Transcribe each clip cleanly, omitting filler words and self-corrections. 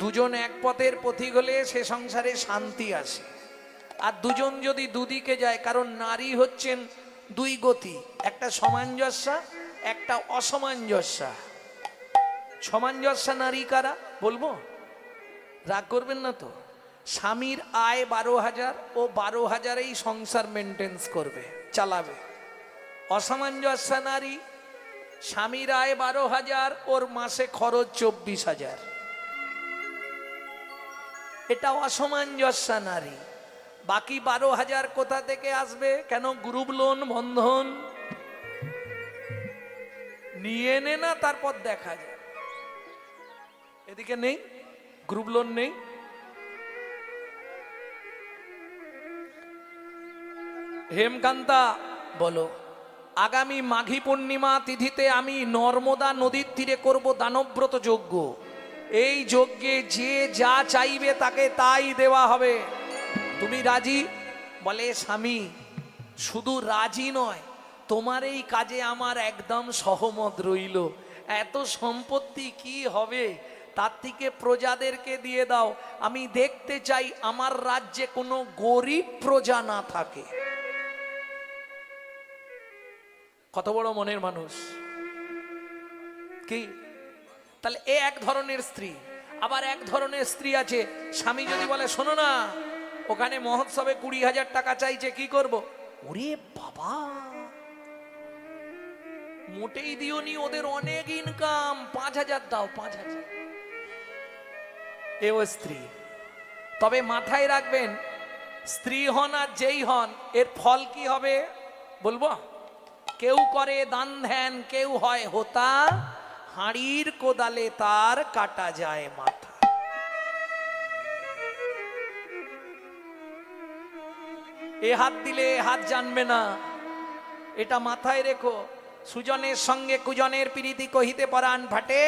দুজন এক পথের পথিক হলে সে সংসারে শান্তি আসে। আর দুজন যদি দুদিকে যায়, কারণ নারী হচ্ছেন দুই গতি, একটা সামঞ্জস্যা, একটা অসামঞ্জস্যা। সামঞ্জস্যা নারী কারা বলবো? রাগ করবেন না তো? স্বামীর আয় 12,000, ও 12,000-এই সংসার মেনটেন্স করবে, চালাবে। অসামঞ্জস্যা নারী, স্বামীর আয় 12,000, ওর মাসে খরচ 24,000। এটা অসামঞ্জস্যা নারী। বাকি 12,000 কোথা থেকে আসবে? কেন? গ্রুপ লোন, বন্ধন নিয়ে নে না, তারপর দেখা যায়। এদিকে নেই, গ্রুপ লোন নেই। হেমকান্তা বলো, আগামী মাঘী পূর্ণিমা তিথিতে আমি নর্মদা নদীর তীরে করব দানব্রত যজ্ঞ। এই যজ্ঞে যে যা চাইবে তাকে তাই দেওয়া হবে। তুমি রাজি? বলে, স্বামী শুধু রাজি নয়, তোমার এই কাজে আমার একদম সহমত রইল। এত সম্পত্তি কি হবে, তার থেকে প্রজাদেরকে দিয়ে দাও। আমি দেখতে চাই আমার রাজ্যে কোনো গরিব প্রজা না থাকে। কত বড় মনের মানুষ কি! তাহলে এ এক ধরনের স্ত্রী। আবার এক ধরনের স্ত্রী আছে, স্বামী যদি বলে, শোনো না, ওখানে মহোৎসবে 20,000 টাকা চাইছে, কি করব? ওরে বাবা, মোটেই দিওনি, ওদের অনেক ইনকাম, 5,000 দাও, 5,000। এও স্ত্রী। তবে মাথায় রাখবেন, স্ত্রী হন আর যেই হন, এর ফল কি হবে বলবো? কেউ করে দান ধ্যান, কেউ হয় হোতা, হাঁড়ির কোদালে তার কাটা যায় মাথা। এ হাত দিলে এ হাত জানবে না, এটা মাথায় রেখো। সুজনের সঙ্গে কুজনের প্রীতি কহিতে পরাণ ফাটে,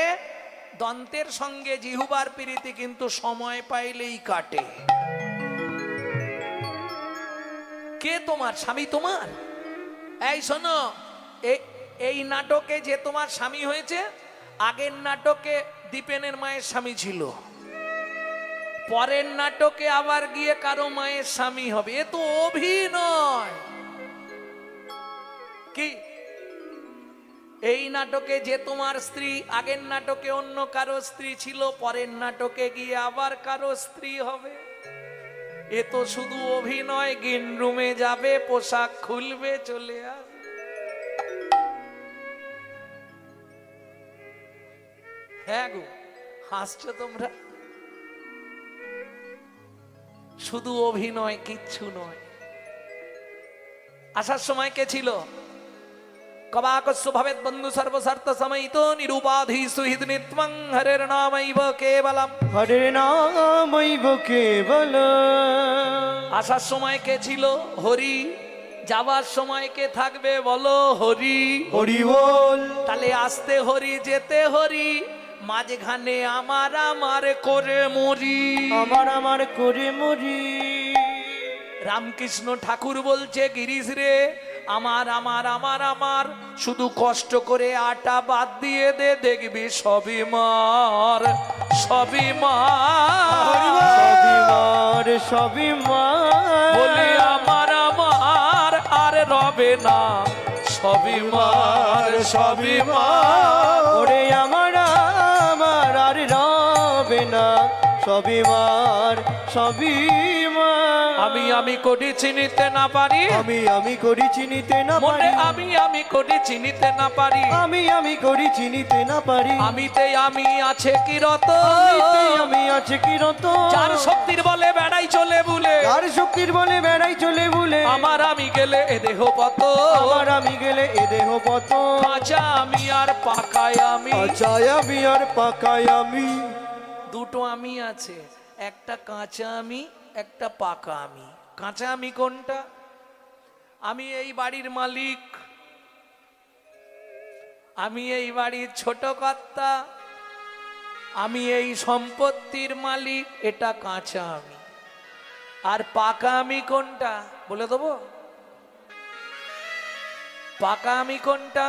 দন্তের সঙ্গে জিহুবার প্রীতি কিন্তু সময় পাইলেই কাটে। কে তোমার স্বামী? তোমার এই শোনো, এই নাটকে যে তোমার স্বামী হয়েছে, আগের নাটকে দীপেনের মায়ের স্বামী ছিল, পরের নাটকে আবার গিয়ে কারো মায়ের স্বামী হবে। এ তো অভিনয়। কি এই নাটকে যে তোমার স্ত্রী, আগের নাটকে অন্য কারো স্ত্রী ছিল, পরের নাটকে গিয়ে আবার কারো স্ত্রী হবে। এ তো শুধু অভিনয়। গ্রিন রুমে যাবে, পোশাক খুলবে, চলে আসবে। হ্যাঁ গো, হাসছো তোমরা? শুধু অভিনয়, কিচ্ছু নয়। আসার সময় কে ছিল? কবাকস্য ভবেৎ বন্ধু সর্বস্বার্থ সমাহিত নিরুপাধি সুহৃদ নিত্যং হরের নামৈব কেবলম। হরের নামৈব কেবলম। আসার সময় কে ছিল? হরি। যাবার সময় কে থাকবে বলো? হরি। হরি বল। তাহলে আসতে হরি, যেতে হরি, মাঝখানে আমার আমার করে মরি। আমার আমার করে মরি। রামকৃষ্ণ ঠাকুর বলছে, গিরিশ রে, আমার আমার আমার আমার, শুধু কষ্ট করে আটা বাদ দিয়ে দে, দেখবি সবই মার, সবই মার, সবই মার, সবই মার। বলি আমার আমার আর রবে না, সবই মার, সবই মার। ওরে আমার আমার আর রবে না, সবই মার, সবই মার। আমি আমি কোটি চিনিতে না পারি, আমি আমি করি চিনিতে না মনে পারি। আমি আমি কোটি চিনিতে না পারি। আমি আমি করি চিনিতে না পারি। আমিতে আমি আছে কি রত, আমিতে আমি আছে কি রত। যার শক্তির বলে বেড়াই চলে বুলে, যার শক্তির বলে বেড়াই চলে ভুলে। আমার আমি গেলে এ দেহ পত, আমার আমি গেলে এ দেহ পত। কাঁচা আমি আর পাকায় আমি। আচায় আমি আর পাকায় আমি। দুটো আমি আছে, একটা কাঁচা আমি, একটা পাকা আমি। কাঁচা আমি কোনটা? আমি এই বাড়ির মালিক, আমি এই বাড়ির ছোট কর্তা, আমি এই সম্পত্তির মালিক, এটা কাঁচা আমি। আর পাকা আমি কোনটা বলে দেবো? পাকা আমি কোনটা?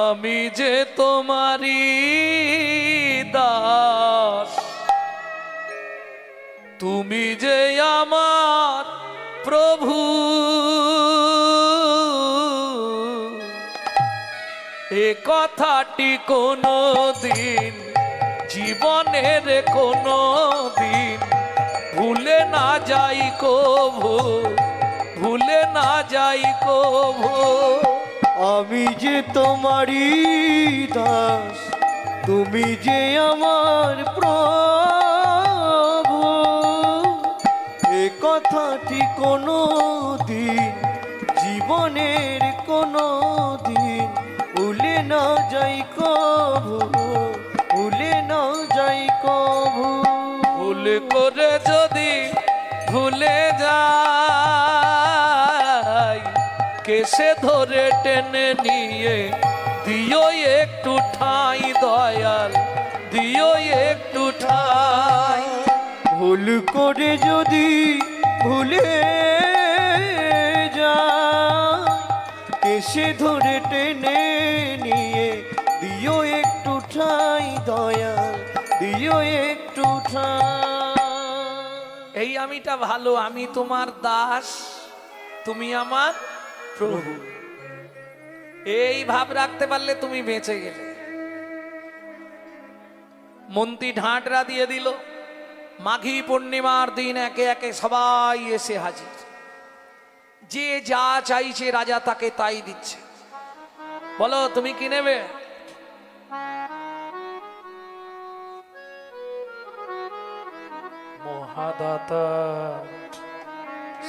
আমি যে তোমারই দাস, তুমি যে আমার প্রভু, এ কথাটি কোনো দিন জীবনের কোনো দিন ভুলে না যাই কভু, ভুলে না যাই কভু। আমি যে তোমারই দাস, তুমি যে আমার প্রভু, এ কথাটি কোনো দিন জীবনের কোনো দিন ভুলে না যাই কভু, ভুলে না যাই কভু। ভুল করে যদি ভুলে যাই, কেসে ধরে টেনে নিয়ে দিও একটু ঠাঁই দয়াল, দিও একটু ঠাঁই। ভুল করে যদি ভুলে যায়, এসে ধরে টেনে নিয়ে দিও একটু ঠাঁই দয়াল, দিও একটু ঠাঁই। এই আমিটা ভালো, আমি তোমার দাস, তুমি আমার প্রভু। এই ভাব রাখতে পারলে তুমি বেঁচে গেলে। মন্ত্রী ঢাঁটরা দিয়ে দিল। মাঘী পূর্ণিমার দিন একে একে সবাই এসে হাজির। যে যা চাইছে রাজা তাকে তাই দিচ্ছে। বলো তুমি কি নেবে? মহাদাতা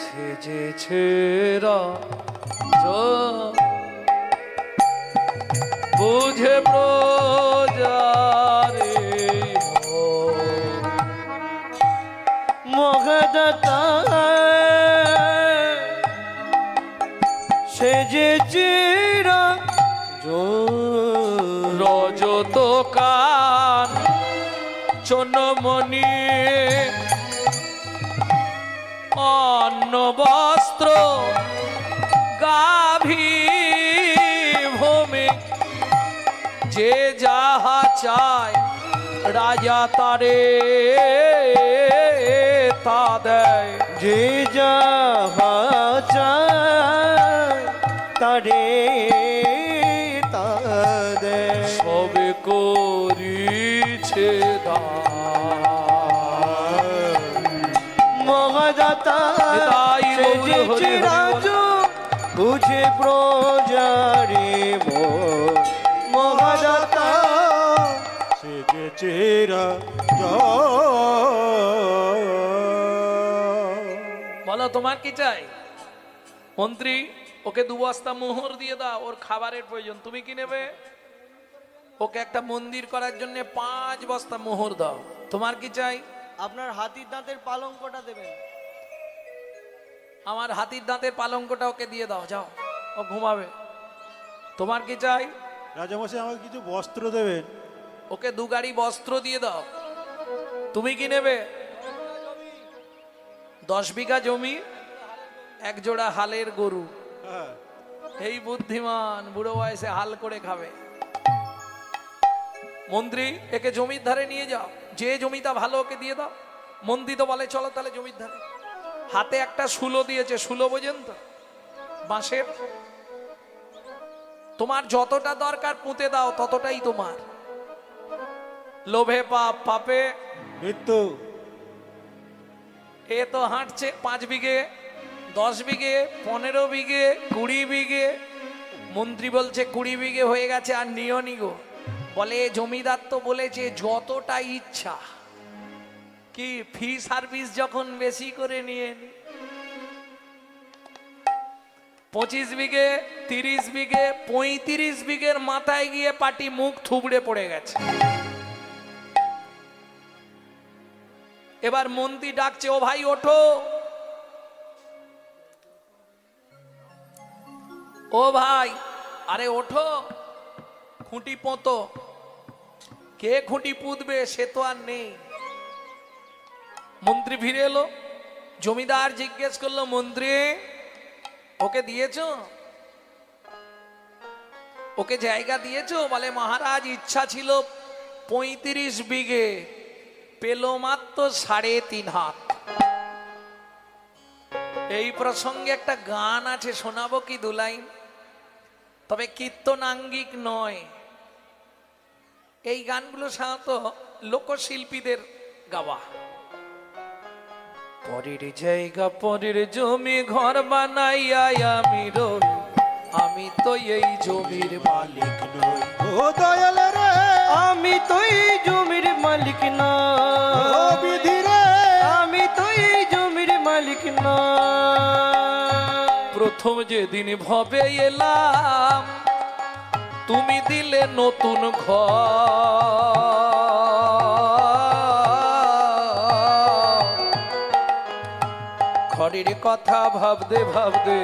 সেজেছে বুঝে প্রজারে মহাদাতা সেজেছে রজত কান চনমণি অন্ন বস্ত্র গাভী ভূমি, যে যাহা চায় রাজা তারে তা দেয়। যে যাহা চায় তারে তা দেয়। সবে করিছে দান। মহাদাতা নিতাই গৌর হরি সেজেছে হরি বল। রাজু বুঝে প্রজারে মোর। মহাদাতা সেজেছে রাজু। বলো তোমার কি চাই? মন্ত্রী ওকে 2 বস্তা মোহর দিয়ে দাও, ওর খাবারের প্রয়োজন। তুমি কি নেবে? ওকে একটা মন্দির করার জন্য 5 বস্তা মোহর দাও। তোমার কি চাই? আপনার হাতির দাঁতের পালঙ্কটা দেবেন। আমার হাতির দাঁতের পালঙ্কটা ওকে দিয়ে দাও, যাও, ও ঘুমাবে। তোমার কি চাই? রাজামশাই আমাকে কিছু বস্ত্র দেবেন। ওকে 2 গাড়ি বস্ত্র দিয়ে দাও। তুমি কি নেবে? 10 বিঘা জমি, 1 জোড়া হালের গরু। হ্যাঁ, এই বুদ্ধিমান বুড়ো বয়সে হাল করে খাবে। মন্ত্রী একে জমির ধারে নিয়ে যাও, যে জমিটা ভালো ওকে দিয়ে দাও। মন্ত্রী তো বলে চলো তাহলে জমির ধারে। হাতে একটা শুলো দিয়েছে, শুলো বোঝেন তো, বাঁশের। তোমার যতটা দরকার পুঁতে দাও, ততটাই তোমার। লোভে পাপ, পাপে মৃত্যু। এ তো হাঁটছে 5 বিঘে, 10 বিঘে, 15 বিঘে, 20 বিঘে। মন্ত্রী বলছে 20 বিঘে হয়ে গেছে, আর নিও নি গো। বলে জমিদার তো বলেছে যতটা ইচ্ছা, কি ফি সার্ভিস যখন বেশি করে নিয়ে নি। 25 বিঘে, 30 বিঘে, 35 বিঘের মাথায় গিয়ে পাটি মুখ থুবড়ে পড়ে গেছে। এবার মন্ত্রী ডাকছে, ও ভাই ওঠো, ও ভাই, আরে ওঠো, খুঁটি পোঁতো। কে খুঁটি পুঁতবে সে তো আর নেই। মন্ত্রী ফিরে এলো। জমিদার জিজ্ঞেস করলো, মন্ত্রী ওকে দিয়েছো? ওকে জায়গা দিয়েছো? বলে মহারাজ ইচ্ছা ছিল 35 বিঘে, পেল মাত্র 3.5 হাত। এই প্রসঙ্গে একটা গান আছে, শোনাবো কি দু লাইন? তবে কীর্তনাঙ্গিক নয়। এই গানগুলো সাধারণত লোকশিল্পীদের গাওয়া। পরের জায়গা পরের জমি ঘর বানাইয়া আমি রই, আমি তো এই জমির মালিক নই। ও দয়াল রে, আমি তো এই জমির মালিক না, ও বিধি রে, আমি তো এই জমির মালিক না। প্রথম যেদিন ভবে এলাম তুমি দিলে নতুন ঘরের কথা ভাবতে ভাবতে,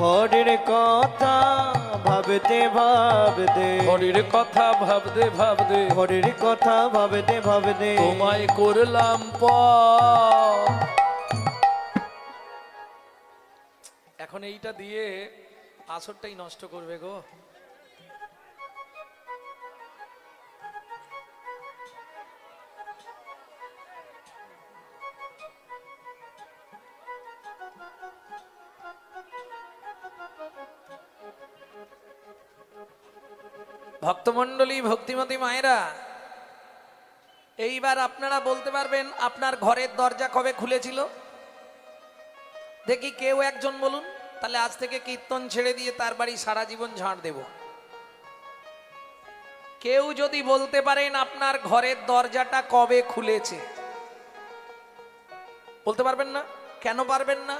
ঘরের কথা ভাবতে ভাবতে, ঘরের কথা ভাবতে ভাবতে ঘরের কথা ভাবতে ভাবতে তোমায় করলাম পর। এখন এইটা দিয়ে আসরটাই নষ্ট করবে গো। ভক্তমণ্ডলী, ভক্তিমতী মায়েরা, এইবার আপনারা বলতে পারবেন আপনার ঘরের দরজা কবে খুলেছিল? দেখি কেউ একজন বলুন, তাহলে আজ থেকে কীর্তন ছেড়ে দিয়ে তার বাড়ি সারা জীবন ঝাড় দেব। কেউ যদি বলতে পারেন আপনার ঘরের দরজাটা কবে খুলেছে? বলতে পারবেন না? কেন পারবেন না?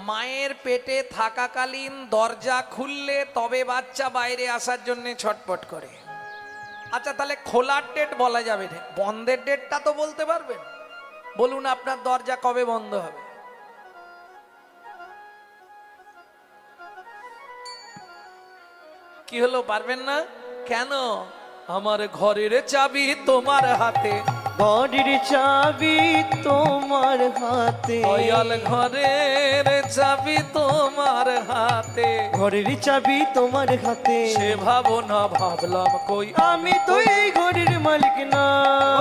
মায়ের পেটে থাকাকালীন দরজা খুললে তবে বাচ্চা বাইরে আসার জন্য ছটপট করে। আচ্ছা, তাহলে খোলার ডেট বলা যাবে না, বন্ধের ডেটটা তো বলতে পারবেন। বলুন আপনার দরজা কবে বন্ধ হবে? কি হলো, পারবেন না কেন? আমার ঘরের চাবি তোমার হাতে, ঘরের চাবি তোমার হাতে, দয়াল ঘরের চাবি তোমার হাতে, ঘরের চাবি তোমার হাতে। সে ভাবনা ভাবলাম কই আমি তো এই ঘরের মালিক না,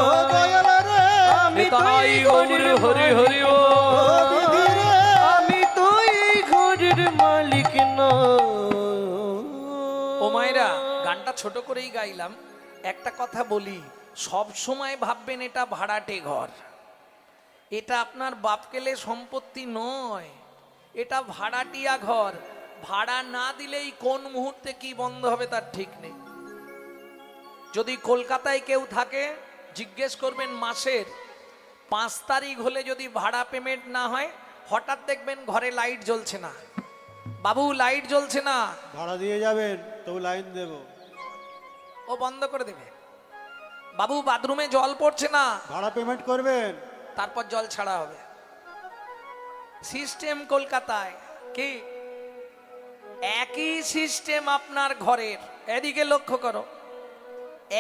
ও দয়াল রে, আমি তো তাই এই গৌর ঘরের হরি হরি ও বিধি রে, আমি তো এই ঘরের মালিক না। ও মায়েরা, গানটা ছোট করেই গাইলাম। একটা কথা বলি, সব সময় ভাববেন এটা ভাড়াটে ঘর, এটা আপনার বাপকেলে সম্পত্তি নয়, এটা ভাড়াটিয়া ঘর। ভাড়া না দিলেই কোন মুহূর্তে কি বন্ধ হবে তার ঠিক নেই। যদি কলকাতায় কেউ থাকে, জিজ্ঞেস করবেন মাসের 5 তারিখ হলে যদি ভাড়া পেমেন্ট না হয়, হঠাৎ দেখবেন ঘরে লাইট জ্বলছে না। বাবু লাইট জ্বলছে না, ভাড়া দিয়ে যাবেন তবু লাইন দেব। ও বন্ধ করে দেবে। বাবু বাথরুমে জল পড়ছে না, ভাড়া পেমেন্ট করবেন। তারপর জল ছাড়া হবে। সিস্টেম কলকাতায় কি একই সিস্টেম আপনার ঘরের, এদিকে লক্ষ্য করো,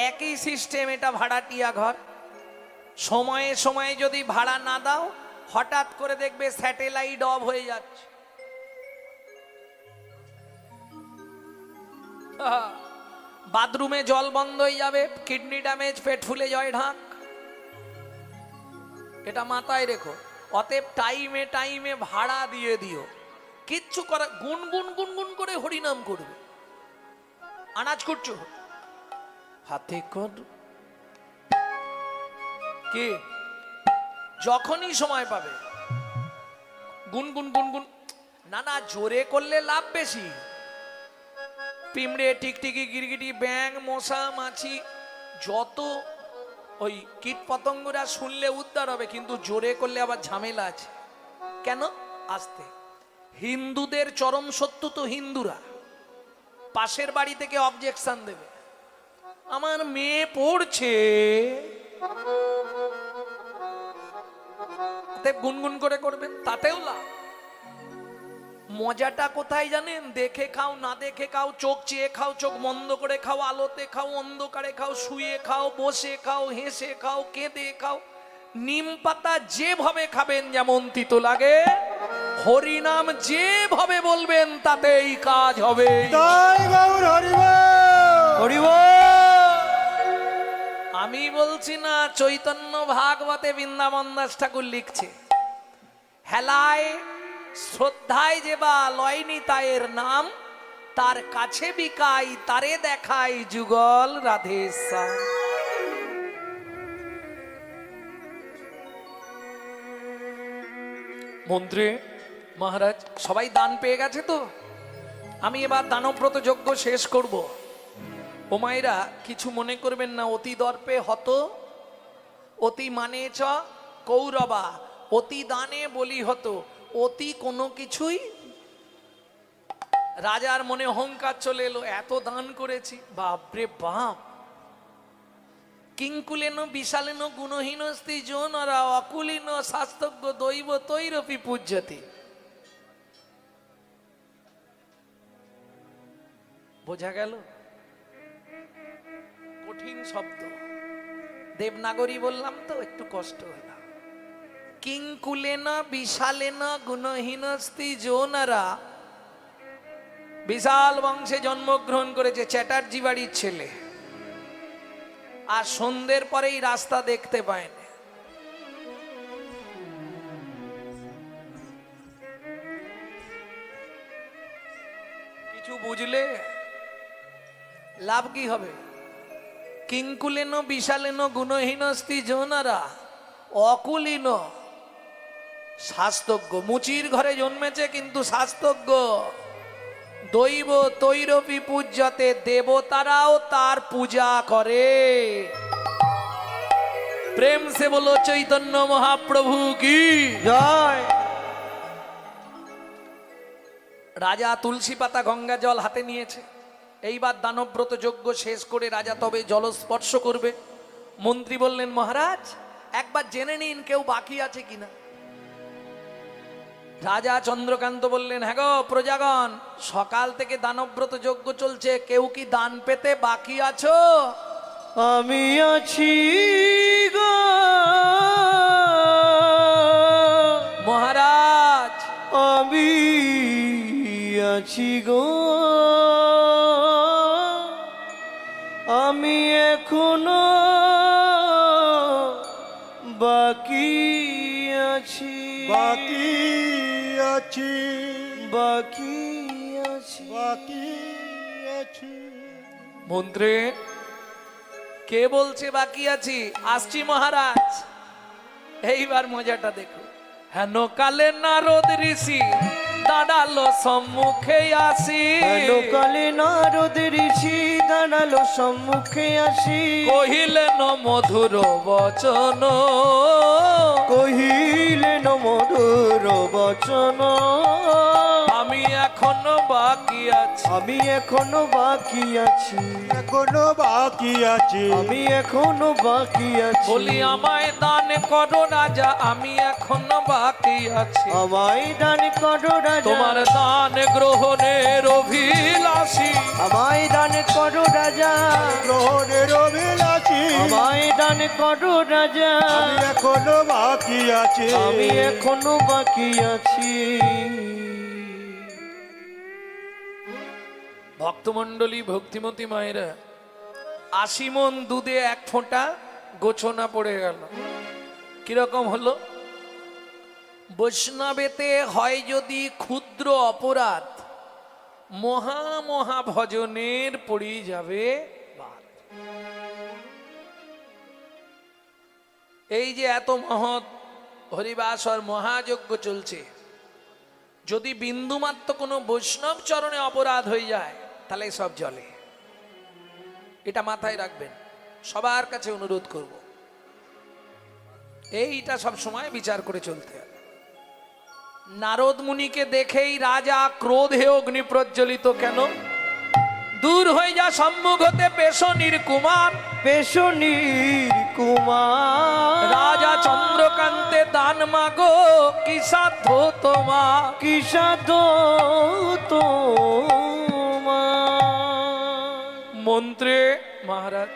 একই সিস্টেম। এটা ভাড়াটিয়া ঘর। সময়ে সময়ে যদি ভাড়া না দাও, হঠাৎ করে দেখবে স্যাটেলাইট অফ হয়ে যাচ্ছে। বাথরুমে জল বন্ধ হয়ে যাবে, কিডনি ড্যামেজ, পেট ফুলে জয় ঢাক। এটা মাথায় রেখো। অতএব টাইমে টাইমে ভাড়া দিয়ে দিও। কিচ্ছু করা, গুনগুন গুনগুন করে হরিনাম করবে। আনাজ করছো হাতে কর কি, যখনই সময় পাবে গুনগুন গুনগুন। না না, জোরে করলে লাভ বেশি। পিমড়ে, টিকটিকি, গিরগিটি, ব্যাঙ, মশা, মাছি, যত ওই কীট পতঙ্গরা শুনলে উদ্ধার হবে, কিন্তু জোরে করলে আবার ঝামেলা আছে। কেন? আস্তে। হিন্দুদের চরম শত্রু তো হিন্দুরা। পাশের বাড়ি থেকে অবজেকশন দেবে, আমার মেয়ে পড়ছে, গুনগুন করে করবেন, তাতেও লাভ। মজাটা কোথায় জানেন? দেখে খাও না দেখে খাও, চোখ চেয়ে খাও, চোখ বন্ধ করে খাও, আলোতে খাও, অন্ধকারে খাও, শুয়ে খাও, বসে খাও, হেসে খাও, কেঁদে খাও। নিম পাতা যেভাবে খাবেন যেমন তিতো লাগে, হরিনাম যেভাবে বলবেন তাতেই কাজ হবে। তাই গৌর হরিব। হরিব। আমি বলছি না, চৈতন্য ভাগবতে বৃন্দাবন দাস ঠাকুর লিখছে, হেলায় শ্রদ্ধায় যে বা লয়নি তায়ের নাম, তার কাছে বিকাই তারে দেখাই যুগল রাধেশ্যাম। মন্ত্রী মহারাজ সবাই দান পেয়ে গেছে তো, আমি এবার দানব্রত যজ্ঞ শেষ করব। ও মায়েরা কিছু মনে করবেন না, অতি দর্পে হত অতি মানে চ কৌরবা, অতি দানে বলি হতো, অতি কোনো কিছুই। রাজার মনে অহংকার চলে এলো, এত দান করেছি, বাপরে বাপ। কিঙ্কুলেন বিশালেন গুণহীন স্ত্রী জনরা অকুলীন শাস্তজ্ঞ দৈব তৈরপি পূজ্যতি। বোঝা গেল? কঠিন শব্দ, দেবনাগরী বললাম তো একটু কষ্ট হলো। কিঙ্কুলেন বিশালেন গুণহীন স্ত্রী জনরা, বিশাল বংশে জন্মগ্রহণ করেছে, চ্যাটার্জি বাড়ির ছেলে, আর সন্ধ্যের পরেই রাস্তা দেখতে পায় না। কিছু বুঝলে লাভ কি হবে? কিঙ্কুলেন বিশালেন গুণহীন স্ত্রী জনারা অকুলীন শাস্তজ্ঞ, মুচির ঘরে জন্মেছে কিন্তু শাস্তজ্ঞ। দৈব তৈরপি পূজ্যতে, দেবতারাও তার পূজা করে। প্রেম সে বলো চৈতন্য মহাপ্রভু কি জয়। রাজা তুলসী পাতা গঙ্গা জল হাতে নিয়েছে। এইবার দানব্রত যজ্ঞ শেষ করে রাজা তবে জল স্পর্শ করবে। মন্ত্রী বললেন, মহারাজ একবার জেনে নিন কেউ বাকি আছে কিনা। রাজা চন্দ্রকান্ত বললেন, হ্যাঁ গো প্রজাগণ, সকাল থেকে দানব্রত যজ্ঞ চলছে, কেউ কি দান পেতে বাকি আছো? আমি আছি গো মহারাজ, আমি আছি গো, আমি এখনো বাকি আছি, বাকি আছি, বাকি আছি। বাকি আছি। মন্ত্রী কে বলছে বাকি আছি? আসছি মহারাজ। এইবার মজাটা দেখো। হেন কালে নারদ ঋষি দাঁড়ালো সম্মুখে আসি, কালে নারদ ঋষি দাঁড়ালো সম্মুখে আসি, কহিলেন মধুর বচন, কহিলেন মধুর বচন, আমি এখনো বাকি আছি, আমি এখনো বাকি আছি, এখনো বাকি আছে, আমি এখনো বাকি আছি। বলি আমায় দান করো রাজা, আমি এখনো বাকি আছি। আমায় দান করো রাজা, তোমার দান গ্রহণের অভিলাষী, আমায় দান করো রাজা, গ্রহণের অভিলাষী, আমায় দান করো রাজা, আমি এখনো বাকি আছে, আমি এখনো বাকি আছি। ভক্তমণ্ডলী ভক্তিমতী মায়েরা, ৮০ মণ দুধে এক ফোঁটা গোছনা পড়ে গেল। কিরকম হলো? বৈষ্ণবেতে হয় যদি ক্ষুদ্র অপরাধ, মহা মহা ভজনের পড়ি যাবে বাদ। এই যে এত মহৎ হরিবাস আর মহাযজ্ঞ চলছে, যদি বিন্দুমাত্র কোনো বৈষ্ণব চরণে অপরাধ হয়ে যায় তাহলে সব জলে। এটা মাথায় রাখবেন, সবার কাছে অনুরোধ করব, এইটা সব সময় বিচার করে চলতে হবে। নারদ মুনিকে দেখেই রাজা ক্রোধে অগ্নি প্রজ্বলিত, কেন? দূর হয়ে যা সম্মুখ হতে পেশনির কুমার, পেশনির কুমার, রাজা চন্দ্রকান্তে দান মাগো, কি সাধ্য তোমার, কি সাধ্য তোমার। মন্ত্রী মহারাজ,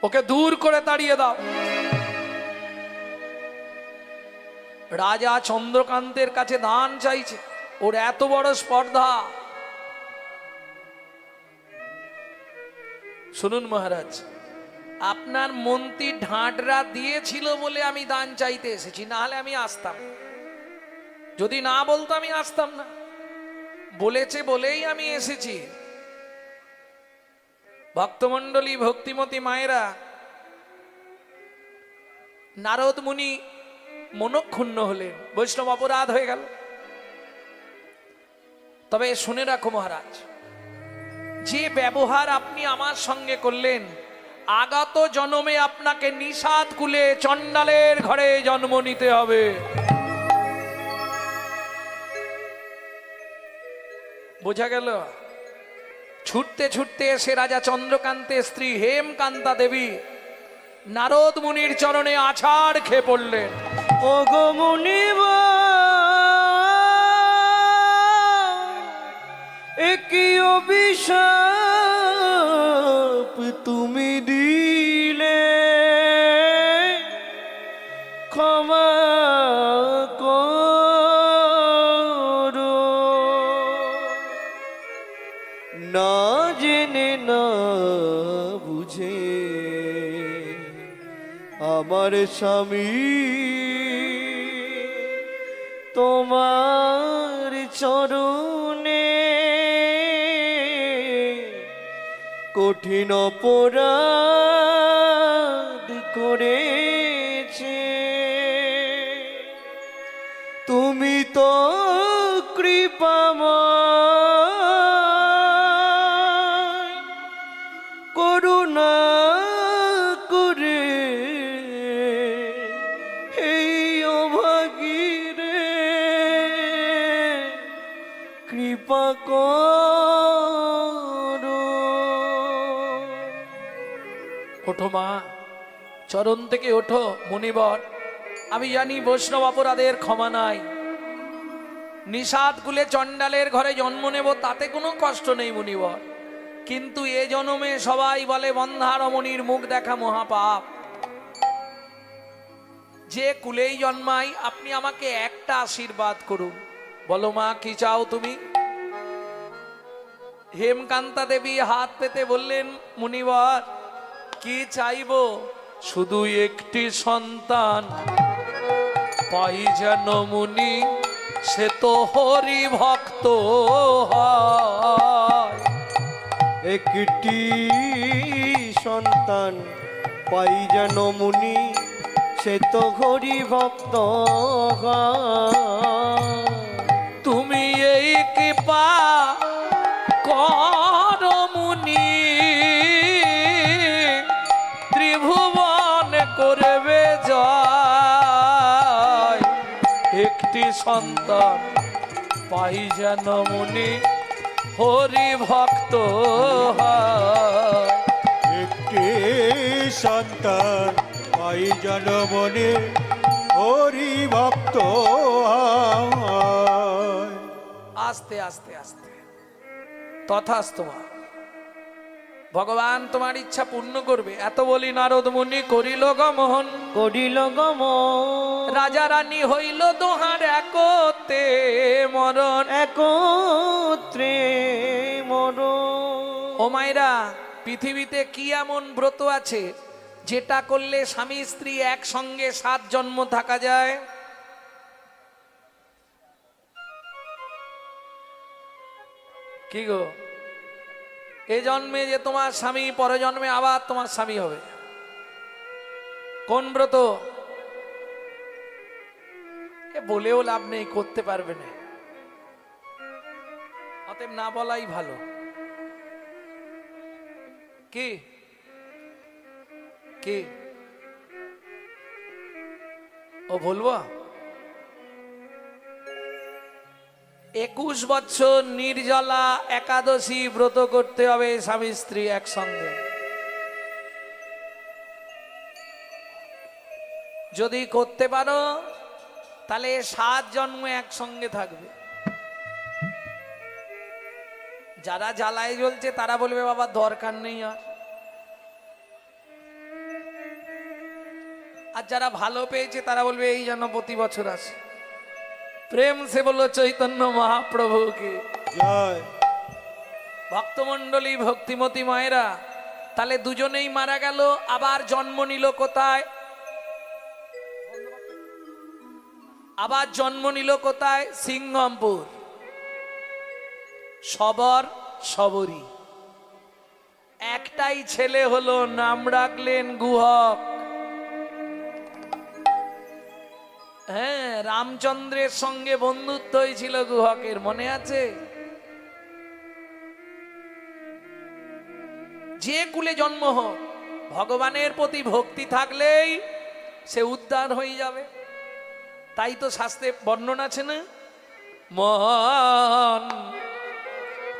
ওকে দূর করে তাড়িয়ে দাও। রাজা চন্দ্রকান্তের কাছে দান চাইছে, ওর এত বড় স্পর্ধা। শুনুন মহারাজ, আপনার মন্ত্রী ঢাঁটরা দিয়েছিল বলে আমি দান চাইতে এসেছি, না হলে আমি আসতাম। যদি না বলতো আমি আসতাম না, বলেছে বলেই আমি এসেছি। ভক্তমণ্ডলী, ভক্তিমতী মায়েরা, নারদ মুনি মনক্ষুণ্ণ হলেন, বৈষ্ণব অপরাধ হয়ে গেল। তবে শুনে রাখো মহারাজ, যে ব্যবহার আপনি আমার সঙ্গে করলেন, আগত জন্মে আপনাকে নিষাদ কুলে চণ্ডালের ঘরে জন্ম নিতে হবে। বোঝা গেল? ছুটতে ছুটতে এসে রাজা চন্দ্রকান্তের স্ত্রী হেমকান্তা দেবী নারদ মুনির চরণে আছাড় খেয়ে পড়লেন। ও গো মুনিবা, একই অভিশাপ তুমি দিলে, ক্ষমা করো। না জেনে না বুঝে আমার স্বামী তোমার চরণে কঠিন অপরাধ করেছে। তুমি তো কৃপাময়, করুণা করে এই অভাগীরে কৃপা করো। ওঠো মা, চরণ থেকে ওঠো। মুনিবর, আমি জানি বৈষ্ণব অপরাধের ক্ষমা নাই, নিষাদ কুলে চণ্ডালের ঘরে জন্ম নেব তাতে কোনো কষ্ট নেই মুনিবর, কিন্তু এ জন্মে সবাই বলে বন্ধা রমণীর মুখ দেখা মহাপাপ। যে কুলেই জন্মাই, আপনি আমাকে একটা আশীর্বাদ করুন। বলো মা, কি চাও তুমি? হেমকান্তা দেবী হাত পেতে বললেন, মুনিবর কি চাইবো? শুধু একটি সন্তান পাই যেন মুনি, সে তো হরি ভক্ত হয়। একটি সন্তান পাই যেন মুনি, সে তো হরি ভক্ত হয়। তুমি এই কৃপা কর মুনি, ত্রিভুবন করবে জয়। একটি সন্তান পাই যেন মুনি, হরি ভক্ত হয়। একটি সন্তান পাই জনমনে হরি ভক্ত হয়। আস্তে আস্তে আস্তে তথাস্তু মা, ভগবান তোমার ইচ্ছা পূর্ণ করবে। এত বলি নারদ মুনি করিল গমন, করিল গমন, রাজা রানী হইল দোহার একতে মরণ। একত্রে মরণ। ও মায়েরা, পৃথিবীতে কি এমন ব্রত আছে যেটা করলে স্বামী স্ত্রী একসঙ্গে 7 জন্ম থাকা যায়? কি গো, এ জন্মে যে তোমার স্বামী, পরে জন্মে আবার তোমার স্বামী হবে। কোন ব্রত? এ বলেও লাভ নেই, করতে পারবে না, অতএব না বলাই ভালো। কি কি ও বলবো? 21 বছর নির্জলা একাদশী ব্রত করতে হবে স্বামী স্ত্রী একসঙ্গে। যদি করতে পারো তাহলে 7 জন্ম একসঙ্গে থাকবে। যারা জ্বালায় জ্বলছে তারা বলবে বাবা দরকার নেই আর যারা ভালো পেয়েছে তারা বলবে এই যেন প্রতি বছর আসে। প্রেম সে বলল চৈতন্য মহাপ্রভুকে জয়। ভক্তমণ্ডলী, ভক্তিমতী মায়েরা, তাহলে দুজনেই মারা গেল। আবার জন্ম নিল কোথায়? আবার জন্ম নিল কোথায়? সিংহমপুর। সবর সবরী। একটাই ছেলে হলো, নাম রাখলেন গুহক। হ্যাঁ, রামচন্দ্রের সঙ্গে বন্ধুত্ব হয়েছিল গুহকের, মনে আছে? যে কুলে জন্ম হোক, ভগবানের প্রতি ভক্তি থাকলেই সে উদ্ধার হয়ে যাবে। তাই তো শাস্ত্রে বর্ণনা আছে না, মন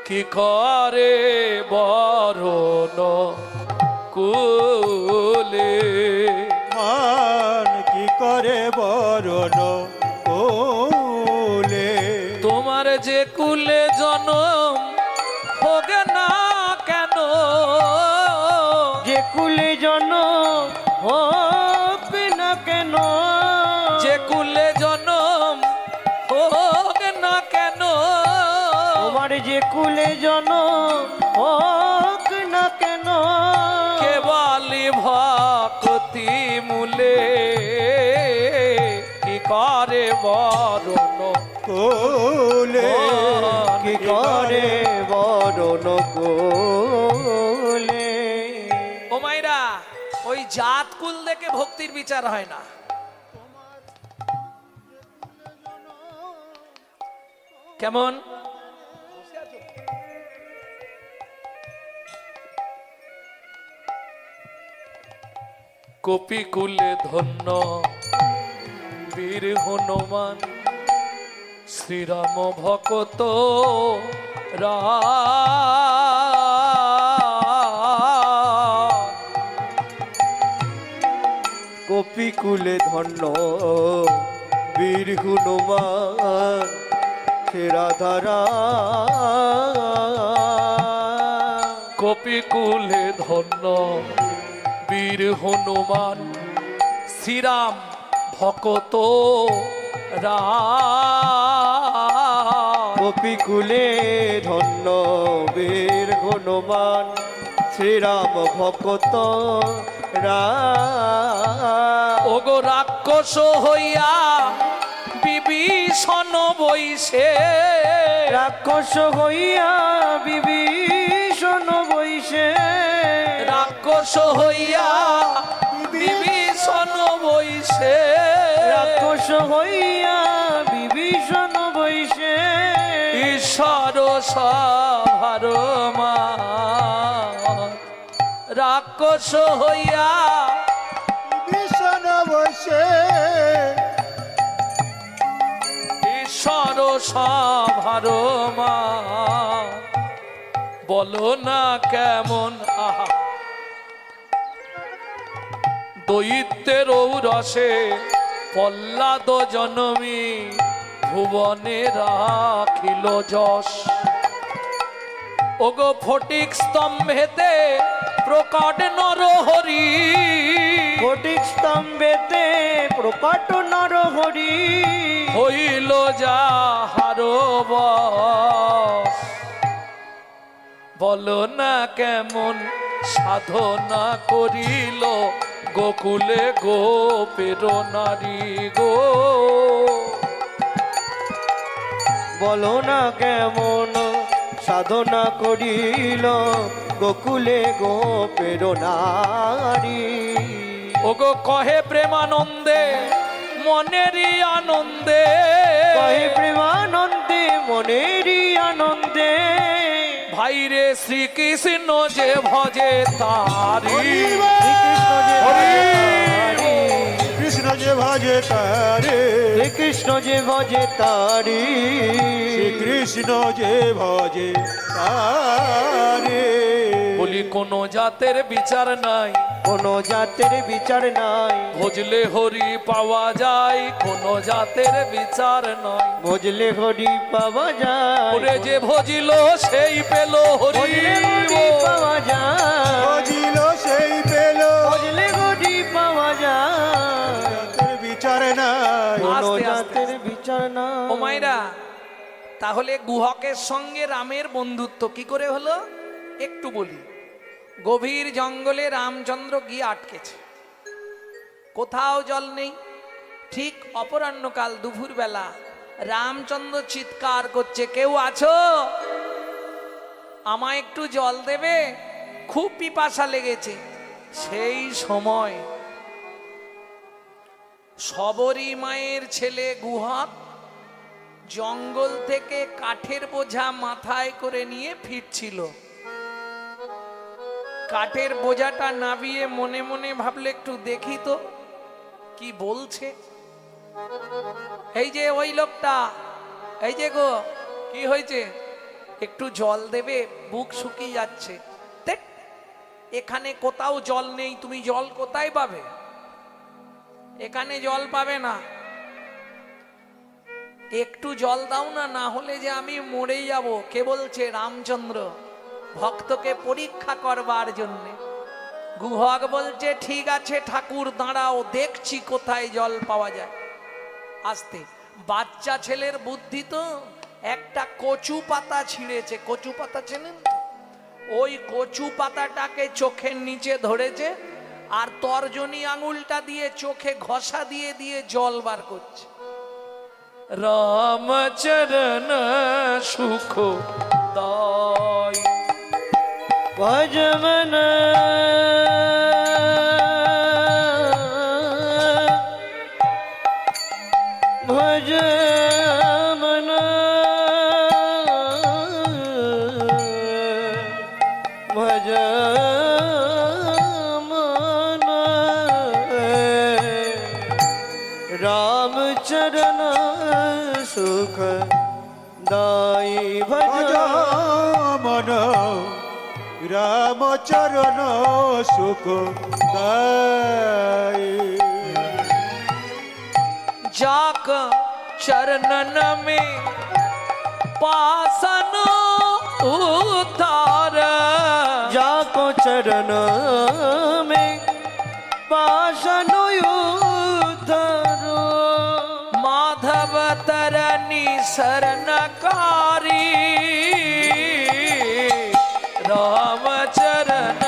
কি করে বরণ কুলে, মান কি করে বরণ কোলে, তোমার যে কুলে জনম হোক না কেন, যে কুলে জনম হোক না কেন, যে কুলে জনম হোক না কেন, তোমার যে কুলে জনম হোক না কেন, কেবলি ভক্তি মূলে কি করে বরণ কোলে, কি করে বরণ কোলে। ও মাইরা, ওই জাত কুল দেখে ভক্তির বিচার হয় না। কেমন? কপিকুলে ধন্য বীর হনুমান, শ্রীরাম ভকত কপিকুলে ধন্য বীর হনুমান, রাধারা কপিকুলে ধন্য বীর হনুমান, শ্রীরাম ভকত কপিকুলে ধন্য বীর হনুমান, শ্রীরাম ভকত ওগো রাক্ষস হইয়া বিভীষণ বৈশে, রাক্ষস হইয়া বিভীষণ বৈশে, রাক্ষস হইয়া বিভীষণ বৈশে, রাক্ষস হইয়া বিভীষণ বৈশে, ঈশ্বর সভার মান, রাক্ষস হইয়া বিভীষণ বসে, ঈশ্বর সভার মান, বলো না কেমন আহা, দৈত্যের রসে প্রহ্লাদ জনমী, ভুবনে রাখিল যশ, ওগো ফটিক স্তম্ভেতে প্রকট নরহরি, ফটিক স্তম্ভেতে প্রকট নরহরি, হইল যাহার বশ, বলো না কেমন সাধনা করিল গোকুলে গোপের নারী গো, বলো না কেমন সাধনা করিল গোকুলে গোপের নারী, ওগো কহে প্রেমানন্দে মনেরই আনন্দে, কহে প্রেমানন্দে মনেরই আনন্দে, ভাইরে শ্রীকৃষ্ণ যে ভজে তারি, কৃষ্ণ যে ভজে তারে, কৃষ্ণ যে ভজে তারি, কৃষ্ণ যে ভজে তারে, বলি কোন জাতের বিচার নাই, কোন জাতের বিচার নাই, ভজলে হরি পাওয়া যায়, কোন জাতের বিচার নাই, ভজলে হরি পাওয়া যায়, ওরে যে ভজিল সেই পেল হরি, ভজলে হরি পাওয়া যায়, ভজিল সেই পেল, ভজলে হরি পাওয়া যায়, জাতের বিচার নাই, কোন আস্তে আস্তে জাতের বিচার নাই। ও মাইরা, তাহলে গুহকের সঙ্গে রামের বন্ধুত্ব কি করে হলো একটু বলি। গভীর জঙ্গলে রামচন্দ্র গিয়ে আটকেছে, কোথাও জল নেই। ঠিক অপরাহ্নকাল, দুপুরবেলা, রামচন্দ্র চিৎকার করছে, কেউ আছো? আমায় একটু জল দেবে, খুব পিপাসা লেগেছে। সেই সময় শবরী মায়ের ছেলে গুহক জঙ্গল থেকে কাঠের বোঝা মাথায় করে নিয়ে ফিরছিল। কাঠের বোঝাটা নাবিয়ে মনে মনে ভাবলে, একটু দেখি তো কি বলছে। এই যে ওই লোকটা, এই যে গো, কি হয়েছে? একটু জল দেবে, বুক শুকিয়ে যাচ্ছে। দেখ, এখানে কোথাও জল নেই, তুমি জল কোথায় পাবে? এখানে জল পাবে না, একটু জল দাও না, না হলে যে আমি মরে যাব। কে বলছে? রামচন্দ্র, ভক্তকে পরীক্ষা করবার জন্য। গুহক বলছে, ঠিক আছে ঠাকুর, দাঁড়াও, দেখছি কোথায় জল পাওয়া যায়। আস্তে, বাচ্চা ছেলের বুদ্ধি তো। একটা কচু পাতা ছিঁড়েছে, কচু পাতা চেনেন তো? ওই কচু পাতাটাকে চোখের নিচে ধরেছে, আর তর্জনী আঙুলটা দিয়ে চোখে ঘষা দিয়ে দিয়ে জল বার করছে। রামচরণ সুখ দায় ভজমন ভজমন ভজমন রামচरण সুখ দায়ী ভজ মন রামচরণ সুখ দায়। जाक चरणन में पासन उतार, जाको चरण में पाशन उतारो माधव तरनी शरणकारी, राम चरण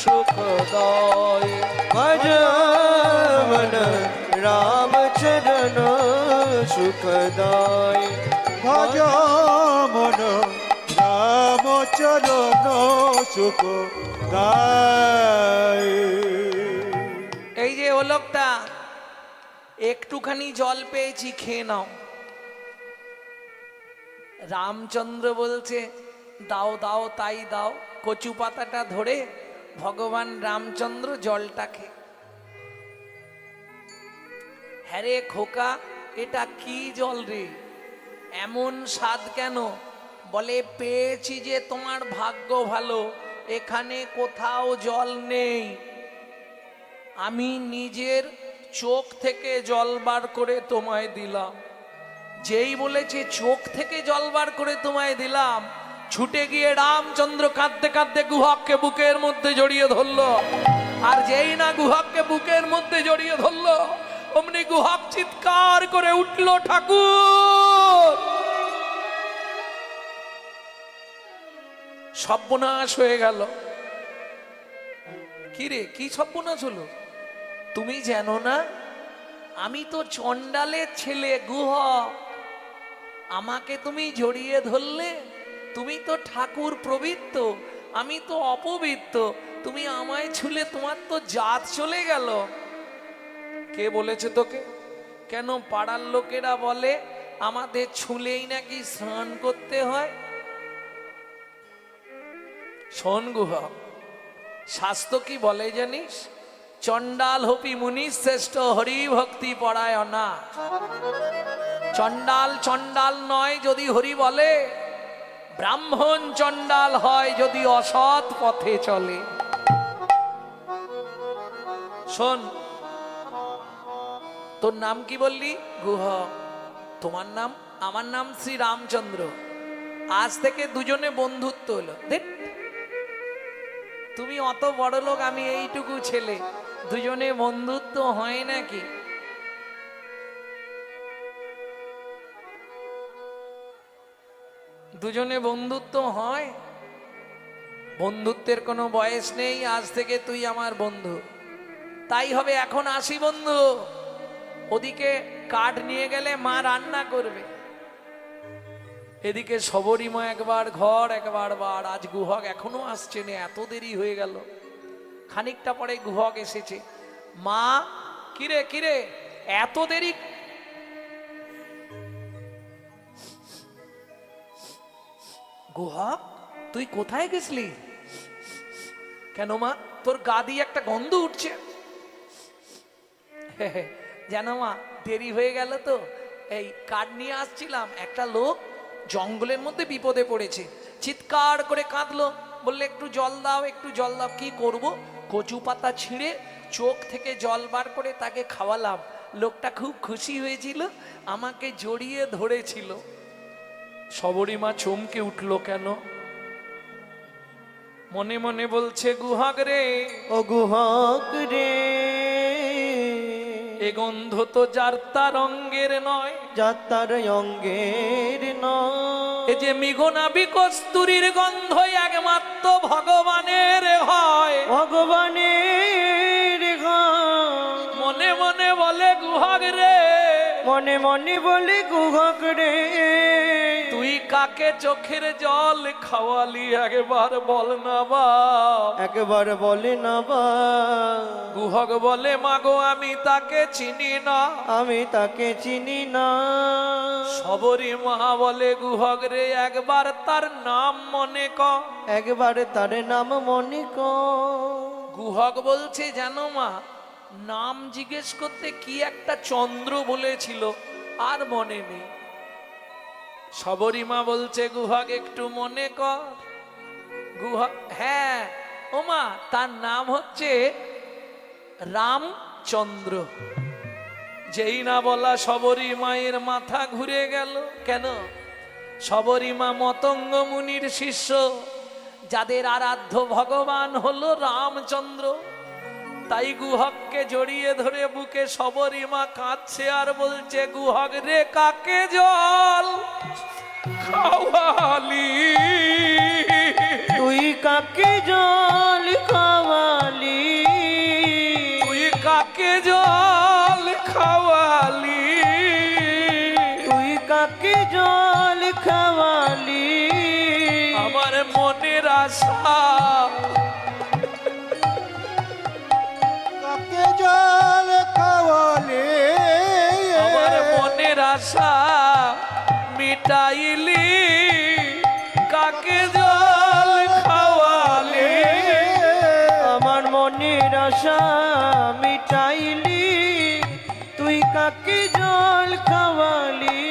सुखदाय भजमन रामचरण सुखदाय ভজ মন রামচরণ সুখ দায়। এই যে ও লোকটা, একটুখানি জল পেয়েছি, খেয়ে নাও। রামচন্দ্র বলছে, দাও দাও, তাই দাও। কচু পাতাটা ধরে ভগবান রামচন্দ্র জলটা খেয়ে, হ্যাঁ রে খোকা, এটা কি জল রে, এমন স্বাদ কেন? বলে, পেয়েছি যে তোমার ভাগ্য ভালো, এখানে কোথাও জল নেই। আমি নিজের চোখ থেকে জল বার করে তোমায় দিলাম। যেই বলেছে চোখ থেকে জল বার করে তোমায় দিলাম, ছুটে গিয়ে রামচন্দ্র কাঁদতে কাঁদতে গুহককে বুকের মধ্যে জড়িয়ে ধরলো। আর যেই না গুহককে বুকের মধ্যে জড়িয়ে ধরলো, অমনি গুহক চিৎকার করে উঠল, ঠাকুর! সর্বনাশ হয়ে গেল। কি রে, কি সর্বনাশ হলো? তুমি জানো না, আমি তো চণ্ডালের ছেলে গুহক, আমাকে তুমি জড়িয়ে ধরলে। তুমি তো ঠাকুর প্রবৃত্ত, আমি তো অপবিত্র, তুমি আমায় ছুলে তোমার তো জাত চলে গেল। কে বলেছে তোকে? কেন পাড়ার লোকেরা বলে আমাদের ছুলেই নাকি স্নান করতে হয়। শোন গুহক, শাস্ত্র কি বলে জানিস? চণ্ডাল হপি মুনি শ্রেষ্ঠ হরি ভক্তি পরায়ণা। চণ্ডাল চণ্ডাল নয় যদি হরি বলে, ব্রাহ্মণ চণ্ডাল হয় যদি অসৎ পথে চলে। শোন, তোর নাম কি বললি? গুহক। তোমার নাম? আমার নাম শ্রী রামচন্দ্র। আজ থেকে দুজনে বন্ধুত্ব হলো। দেখ, তুমি অত বড় লোক, আমি এইটুকু ছেলে, দুজনে বন্ধুত্ব হয় নাকি? দুজনে বন্ধুত্ব হয়? বন্ধুত্বের কোনো বয়স নেই, আজ থেকে তুই আমার বন্ধু। তাই হবে, এখন আসি বন্ধু। ওদিকে কাঠ নিয়ে গেলে মা রান্না করবে, এদিকে সবরিমা একবার ঘর একবার বার। আজ গুহক এখনো আসছে না, এত দেরি হয়ে গেল। খানিকটা পরে গুহক এসেছে। মা, কিরে কিরে এত দেরি? গুহক, তুই কোথায় গেছলি? কেন মা, তোর গা দিয়ে একটা গন্ধ উঠছে। জানো মা, দেরি হয়ে গেল তো, এই কাঠ নিয়ে আসছিলাম, একটা লোক জঙ্গলের মধ্যে বিপদে পড়েছে, চিৎকার করে কাঁদলো, বললে একটু জল দাও, একটু জল দাও। কি করব, কচু পাতা ছিঁড়ে চোখ থেকে জল বার করে তাকে খাওয়ালাম। লোকটা খুব খুশি হয়েছিল, আমাকে জড়িয়ে ধরেছিল। সবরিমা চমকে উঠলো। কেন? মনে মনে বলছে, গুহক রে, ও গুহক রে, এ গন্ধ তো যার তার অঙ্গের নয়, যাতার অঙ্গের নয়। এ যে মিঘনাবি কস্তুরীর গন্ধ একমাত্র ভগবানের হয়। ভগবানের ঘর। মনে মনে বলে গুহক রে, মনে মনে বলে গুহক রে, তুই কাকে চোখের জল খাওয়ালি একবার বল না বাপ। একবার বলে না বা, গুহক বলে, মাগো আমি তাকে চিনি না। আমি তাকে চিনি না। সবরিমা বলে, গুহক রে একবার তার নাম মনে কর। একবার তার নাম মনে কর। গুহক বলছে, জানো মা, নাম জিজ্ঞেস করতে কি একটা চন্দ্র বলেছিল, আর মনে নেই। সবরিমা বলছে, গুহক একটু মনে কর। গুহক, হ্যাঁ ও মা, তার নাম হচ্ছে রামচন্দ্র। যেই না বলা সবরী মায়ের মাথা ঘুরে গেল। কেন? সবরীমা মতঙ্গ মুনির শিষ্য, যাদের আরাধ্য ভগবান হলো রামচন্দ্র। তাই গুহককে জড়িয়ে ধরে বুকে সবরীমা কাঁদছে আর বলছে, গুহক রে কাকে জল খাওয়ালি? তুই কাকে জল খাওয়ালি? তুই কাকে জল খাওয়ালি? তুই কাকে জল খাওয়ালি? আমার মনের আশা, কাকে জল খাওয়ালে? আমার মনের আশা মিটাইলি, কাকে জল খাওয়ালি? আমার মনের আশা মিটাইলি, তুই কাকে জল খাওয়ালি?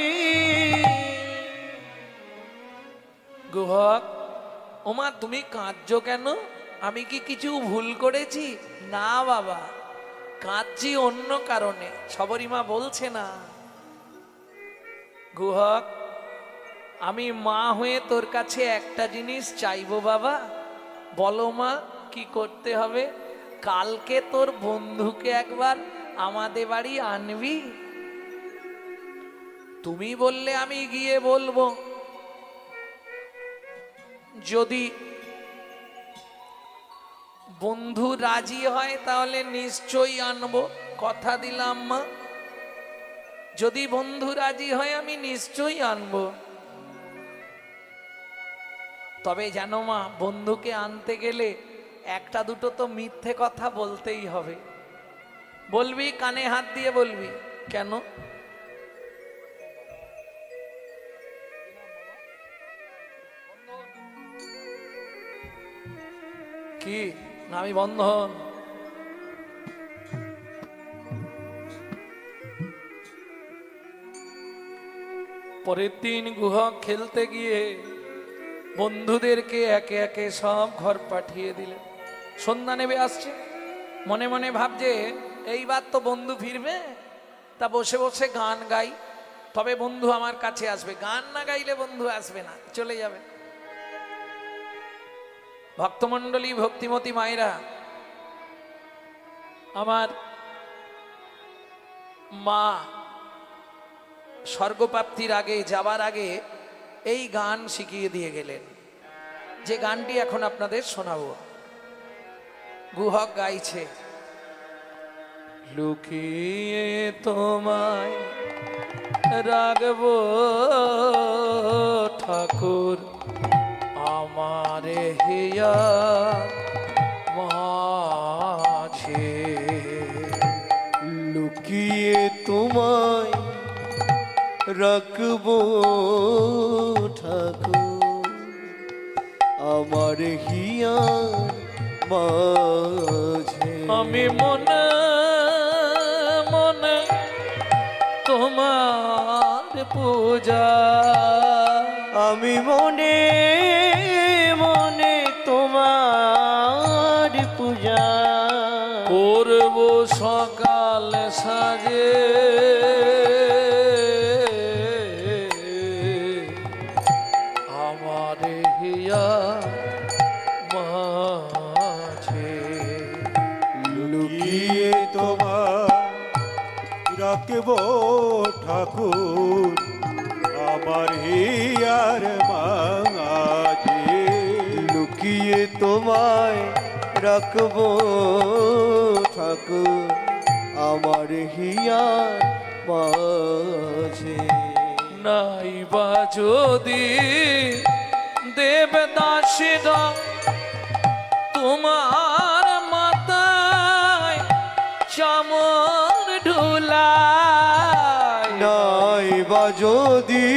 গুহক, ওমা তুমি কাঁদছো কেন? আমি কি কিছু ভুল করেছি? না বাবা, কাঁদছি অন্য কারণে। সবরীমা বলছে না। গুহক, আমি মা হয়ে তোর কাছে একটা জিনিস চাইবো বাবা। বলো মা, কি করতে হবে? কালকে তোর বন্ধুকে একবার আমাদের বাড়ি আনবি। তুমি বললে আমি গিয়ে বলবো। যদি বন্ধু রাজি হয় তাহলে নিশ্চয়ই আনবো, কথা দিলাম মা। যদি বন্ধু রাজি হয় আমি নিশ্চয়ই আনবো। তবে জানো মা, বন্ধুকে আনতে গেলে একটা দুটো তো মিথ্যে কথা বলতেই হবে। বলবি, কানে হাত দিয়ে বলবি। কেন? কি না আমি বন্ধন? পরের দিন গুহক খেলতে গিয়ে বন্ধুদেরকে একে একে সব ঘর পাঠিয়ে দিলেন। সন্ধ্যা নেমে আসছে, মনে মনে ভাবছে এইবার তো বন্ধু ফিরবে, তা বসে বসে গান গাই, তবে বন্ধু আমার কাছে আসবে। গান না গাইলে বন্ধু আসবে না, চলে যাবে। ভক্তমণ্ডলী, ভক্তিমতী মায়েরা, আমার মা স্বর্গপ্রাপ্তির আগে, যাবার আগে এই গান শিখিয়ে দিয়ে গেলেন। যে গানটি এখন আপনাদের শোনাবো। গুহক গাইছে, লুকিয়ে তোমায় রাখবো ঠাকুর আমার হিয়া মাঝে। লুকিয়ে তোমায় রাখবো ঠাকুর আমার হিয়ার মাঝে। আমি মনে মনে তোমার পূজা, আমি মনে মনে তোমার পূজা করব সকাল সাজে। আমার হিয়া মাঝে লুকিয়ে তোমার রাখবো ঠাকুর আমার হিয়ার মাঝে। লুকিয়ে তোমায় রাখবো ঠাকুর আমার হিয়ার মাঝে। নাই বা যদি দেবদাসীরা তোমার মাথায় চামর ঢুলায়, নাই বা যদি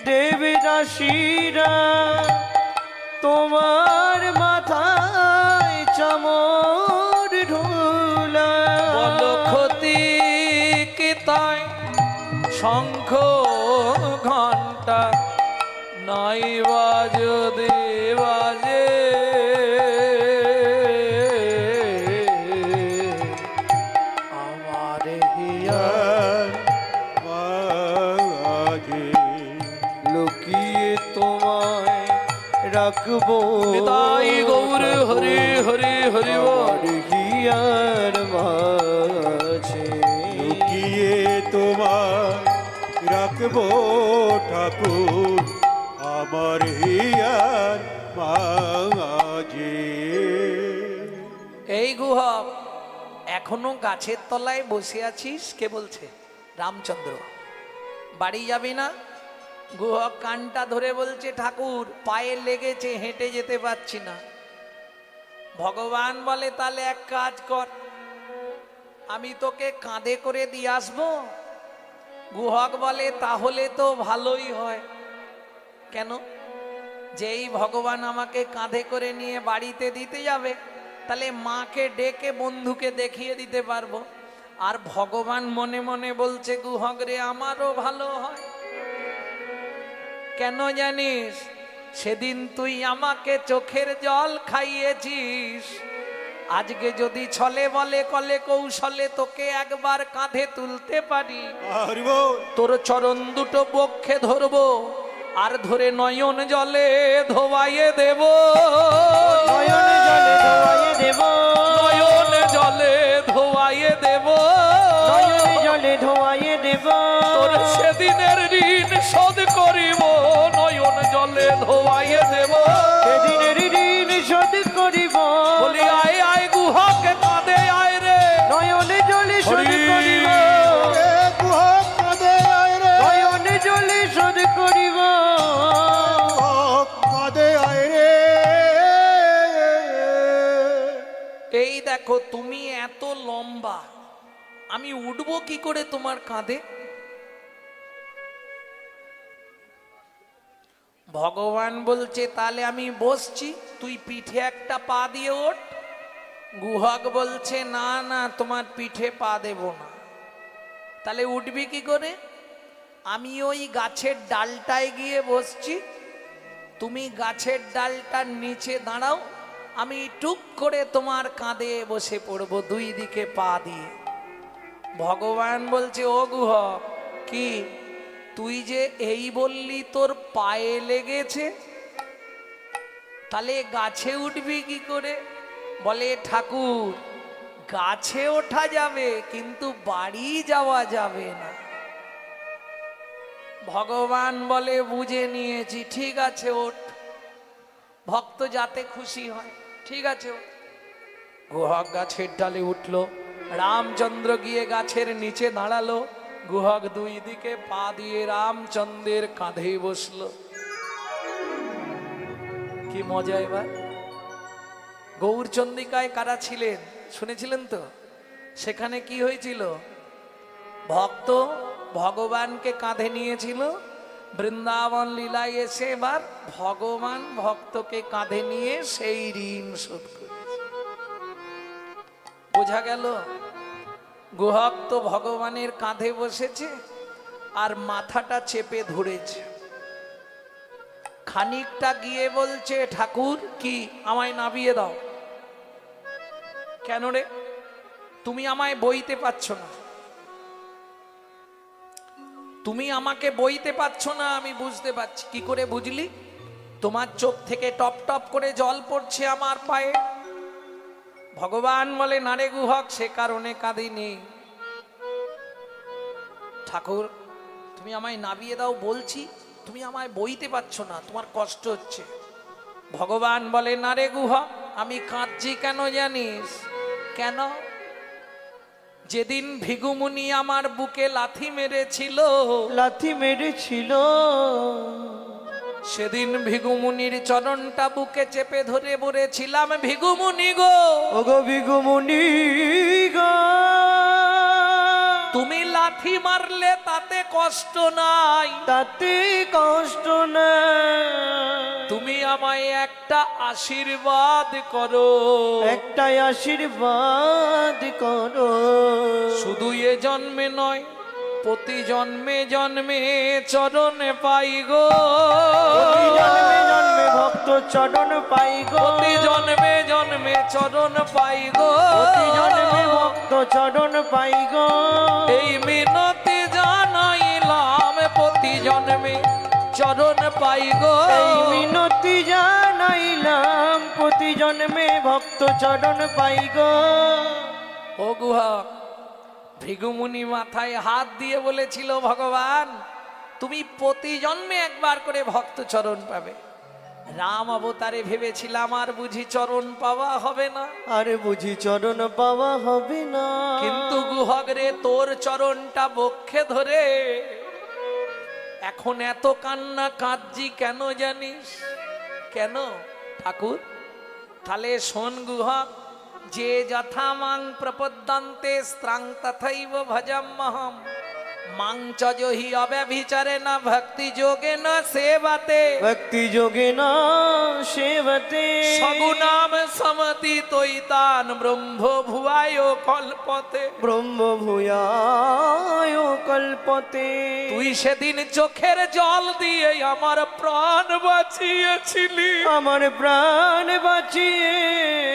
দেবদাসীরা তোমার মাথায় চামর ঢুলায়, বলো ক্ষতি কি তাই শঙ্খ ঘণ্টা নাই বা যদি বাজে। আমার হিয়া মাঝে লুকিয়ে তোমায় রাখবো নিতাই গৌর হরি হরি হরি বল। আমার হিয়ার মাঝে। লুকিয়ে তোমার রাখবো ঠাকুর আমার হিয়ার মাঝে। এই গুহক এখনো গাছের তলায় বসে আছিস? কে বলছে? রামচন্দ্র। বাড়ি যাবি না? গুহক কানটা ধরে বলছে, ঠাকুর পায়ে লেগেছে, হেঁটে যেতে পারছি না। ভগবান বলে, তাহলে এক কাজ কর, আমি তোকে কাঁধে করে দিয়ে আসবো। গুহক বলে, তাহলে তো ভালোই হয়। কেন? যেই ভগবান আমাকে কাঁধে করে নিয়ে বাড়িতে দিতে যাবে, তাহলে মাকে ডেকে বন্ধুকে দেখিয়ে দিতে পারবো। আর ভগবান মনে মনে বলছে, গুহক রে, আমারও ভালো হয়। কেন জানিস? সেদিন তুই আমাকে চোখের জল খাইয়েছিস, আজকে যদি ছলে বলে কলে কৌশলে তোকে একবার কাঁধে তুলতে পারি, হরি বল। তোর চরণ দুটো বক্ষে ধরবো, আর ধরে নয়ন জলে ধোয়াইয়ে দেব। নয়ন জলে ধোয়াইয়ে দেব, নয়ন জলে ধোয়াইয়ে দেব, নয়ন জলে ধোয়াইয়ে দেব। তোর সেদিনের ঋণ শোধ করিব, নয়ন জলে ধোয়াইয়ে দেব। সেদিনের ঋণ শোধ করিব, বলি আয় আয় গুহক কাঁধে আয় রে, নয়নে জলে শোধ হরি। করিব, এ গুহক কাঁদে আয় রে, নয়নে জলে শোধ করিব। গুহক কাঁদে আয় রে। এই দেখো তুমি এত লম্বা, আমি উঠবো কি করে তোমার কাঁধে? ভগবান বলছে, তাহলে আমি বসছি, তুই পিঠে একটা পা দিয়ে ওঠ। গুহক বলছে, না না, তোমার পিঠে পা দেব না। তাহলে উঠবি কি করে? আমি ওই গাছের ডালটায় গিয়ে বসছি, তুমি গাছের ডালটার নিচে দাঁড়াও, আমি টুক করে তোমার কাঁধে বসে পড়বো দুই দিকে পা দিয়ে। ভগবান বলছে, ও গুহক, কি তুই যে এই বললি তোর পায়ে লেগেছে, তাহলে গাছে উঠবি কি করে? বলে, ঠাকুর গাছে ওঠা যাবে কিন্তু বাড়ি যাওয়া যাবে না। ভগবান বলে, বুঝে নিয়েছি, ঠিক আছে ওঠ। ভক্ত যাতে খুশি হয়। ঠিক আছে, গুহক গাছের ডালে উঠলো, রামচন্দ্র গিয়ে গাছের নিচে দাঁড়ালো, গুহক দুই দিকে পা দিয়ে রামচন্দ্রের কাঁধে বসলো। কি মজা! এবার গৌরচন্দ্রিকায় কারা ছিলেন শুনেছিলেন তো? সেখানে কি হয়েছিল? ভক্ত ভগবানকে কাঁধে নিয়েছিল, বৃন্দাবন লীলায় এসে এবার ভগবান ভক্তকে কাঁধে নিয়ে সেই ঋণ শোধ করে। বোঝা গেল? গুহক তো ভগবানের কাঁধে বসেছে আর মাথাটা চেপে ধরেছে। খানিকটা গিয়ে বলছে, ঠাকুর কি আমায় নামিয়ে দাও। কেন রে? তুমি আমায় বইতে পারছো না, তুমি আমাকে বইতে পারছো না, আমি বুঝতে পারছি। কি করে বুঝলি? তোমার চোখ থেকে টপ টপ করে জল পড়ছে আমার পায়ে। ভগবান বলে, না রে গুহক, সে কারণে কাঁদিনি। ঠাকুর তুমি আমায় নামিয়ে দাও বলছি, তুমি আমায় বইতে পারছো না, তোমার কষ্ট হচ্ছে। ভগবান বলে, না রে গুহক, আমি কাঁদছি কেন জানিস? কেন? যেদিন ভিগুমুনি আমার বুকে লাথি মেরেছিল, লাথি মেরেছিল, সেদিন ভিগুমুনির চরণটা বুকে চেপে ধরে বলেছিলাম, ভিগুমুনি গো, ওগো ভিগুমুনি গো, তুমি লাথি মারলে তাতে কষ্ট নাই, তাতে কষ্ট না, তুমি আমায় একটা আশীর্বাদ করো, একটাই আশীর্বাদ করো। শুধু এ জন্মে নয়, প্রতি জন্মে জন্মে চরণে পাই গো, প্রতি জন্মে জন্মে ভক্ত চরণ পাই গো, প্রতি জন্মে জন্মে চরণ পাই গো, প্রতি জন্মে ভক্ত চরণ পাই গো। এই মিনতি জানাইলাম, প্রতি জন্মে চরণ পাই গো, এই মিনতি জানাইলাম, প্রতি জন্মে ভক্ত চরণ পাই গো। ও গুহক, ভৃগুমুনি মাথায় হাত দিয়ে বলেছিল, ভগবান তুমি প্রতি জন্মে একবার করে ভক্ত চরণ পাবে। রাম অবতারে ভেবেছিলাম আর বুঝি চরণ পাওয়া হবে না, আরে বুঝি চরণ পাওয়া হবে না। কিন্তু গুহক রে, তোর চরণটা বক্ষে ধরে এখন এত কান্না কাঁদছি কেন জানিস? কেন ঠাকুর? তাহলে শোন গুহক, যে যথা মাং প্রপদ্যন্তে স্ত্রাং তথৈব ভজম্মহম, মাং চ যোহি অব্যভিচারে না ভক্তি যোগে না সেবতে, ভক্তি যোগে না সেবতে, সগুণাম সমতি তৈতান ব্রহ্ম ভুয়ায় কল্পতে, ব্রহ্ম ভূয়ায় কল্পতে। তুই সেদিন চোখের জল দিয়ে আমার প্রাণ বাঁচিয়েছিলি, আমার প্রাণ বাঁচিয়েছিলি।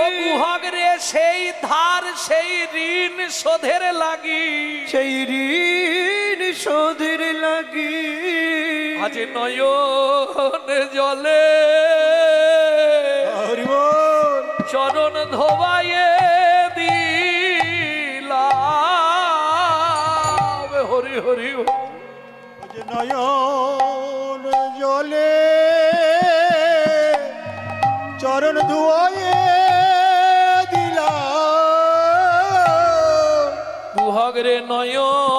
ও গুহক রে, সেই ধার সেই ঋণ শোধের লাগি, সেই ঋণ শোধের লাগি আজ নয়ন জলে হরি বল। চরণ ধোবায়ে দিলাম। হরি হরি হরি। যে নয়ন জলে চরণ ধুয়ে দিলাম, গুহক রে, নয়ন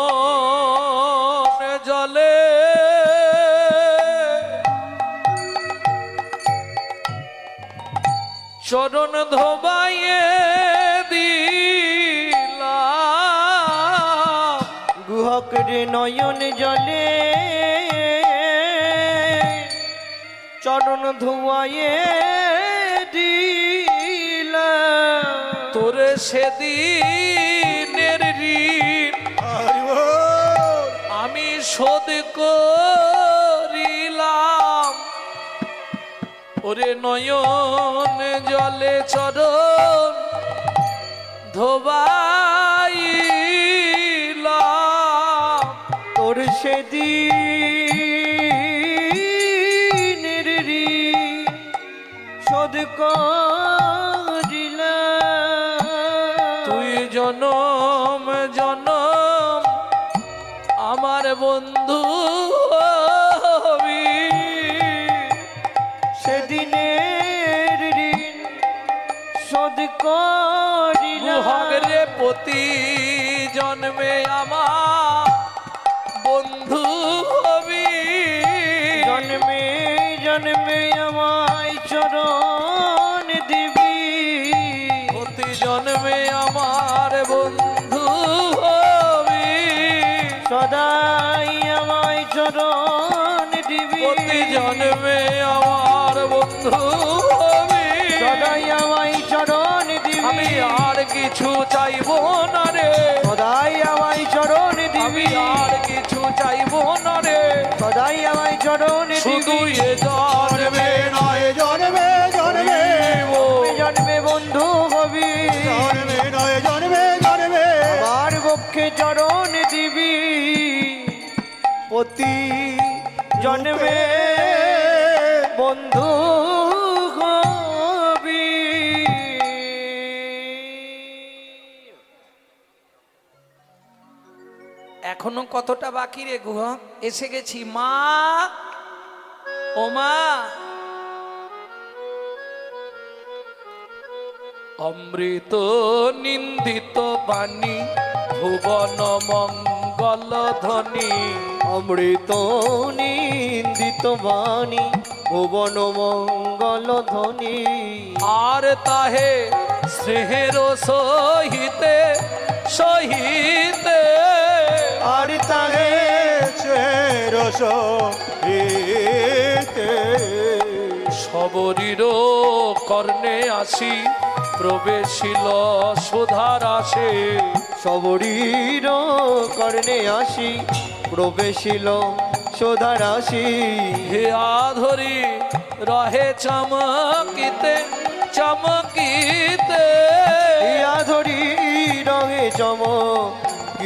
জলে চরণ ধোবাইয়ে দিলাম। গুহক রে নয়ন জলে চরণ ধুয়ায়ে দিলাম। তোর সেদিনের ঋণ হরি বল। আমি শোধ করিলাম। ওরে নয়ন জলে চরণ ধোবাইলাম। তোর সেদিনের ঋণ শোধ করিলাম। তুই জনম জনম আমার বন্ধু হবি। শোধ করিলাম গুহক রে প্রতি জন্মে আমার বন্ধু হবি, জন্মে জন্মে আমায় চরণ দিবি, প্রতি জন্মে আমার বন্ধু হবি, সদাই আমায় চরণ দিবি, প্রতি জন্মে আমার বন্ধু হবি, সদাই আমায় চরণ দিবি, আমি আর কিছু চাইবো না রে, সদাই আমায় চরণ আমি দিবি, আর কিছু চাইবো না রে, সদাই আমায় চরণ শুধু দিবি, এ জন্মে নয় জন্মে জন্মে জন্মে বন্ধু হবি, জন্মে নয় জন্মে জন্মে আমার পক্ষে চরণ দিবি, প্রতি জন্মে বন্ধু হবি। এখনো কতটা বাকি রে গুহক? এসে গেছি মা, ও মা। অমৃত নিন্দিত বাণী ভুবন মঙ্গল ধ্বনি, অমৃত নিন্দিত বাণী ভুবন মঙ্গল ধ্বনি, আর তাহে স্নেহের সহিতে সহিতে, আর তাহে রস সবরীর কর্ণে আসি প্রবেশিল সুধার আসে, সবরীর কর্ণে আসি প্রবেশিল সোধা রাশি, হে আধরি রহে চমকিতে চমকিতে, ইয়া ধরি রঙে চমকিতে।